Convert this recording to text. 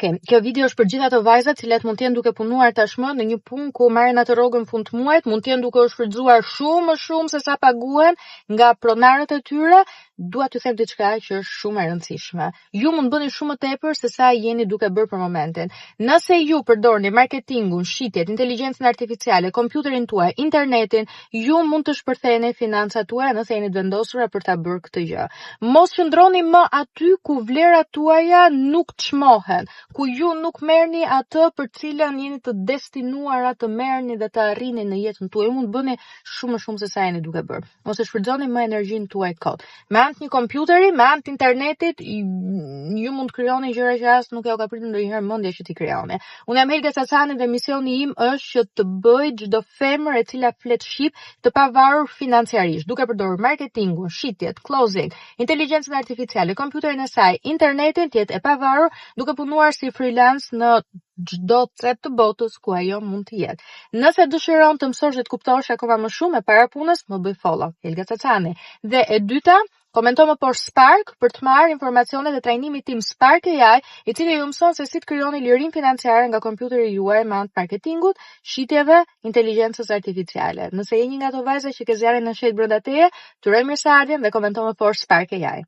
Okej, kjo video është për gjithë ato vajzat që mund të jenë duke punuar tashmë në një punë ku marrin atë rrogën fund të muajit, mund të jenë duke u shfrytzuar shumë më shumë se sa paguhen nga pronarët e tyre. Dua t'ju them diçka që është shumë e rëndësishme. Ju mund bëni shumë më tepër se sa jeni duke bërë për momentin. Nëse ju përdorni marketingun, shitjet, inteligjencën artificiale, kompjuterin tuaj, internetin, ju mund të shpërtheni financat tuaja nëse jeni të vendosura për ta bërë këtë gjë. Mos qëndroni më aty ku vlerat tuaja nuk çmohen, ku ju nuk merrni atë për cilën jeni të destinuara të merrni dhe të arrini në jetën tuaj. Ju mund bëni shumë më shumë se sa jeni duke bërë. Mos e shfrytëzoni më energjinë tuaj kot. Me anë të një kompjuteri, me anë të internetit, ju mund të krijoni gjëra që as nuk ja ka pritur ndonjëherë mendja që ti krijoni. Unë jam Helga Cacani dhe misioni im është që të bëj çdo femër e cila flet shqip të pavarur financiarisht, duke përdorur marketingun, shitjet, closing, inteligjencën artificiale, kompjuterin e saj, internetin, të jetë e pavarur, duke punuar si freelance në çdo cep të botës ku ajo mund të jetë. Nëse dëshiron të mësosh dhe të kuptosh akoma më shumë e para punës, më bëj follow Helga Cacani. Dhe e dyta, komento më poshtë Spark për të marrë informacione dhe trajnimin tim Spark AI, i cili ju mëson se si të krijoni lirinë financiare nga kompjuteri juaj me anë të marketingut, shitjeve, inteligjencës artificiale. Nëse je një nga ato vajza që ke zjarrin në shet brenda teje, të uroj mirëseardhjen dhe komento më poshtë Spark AI.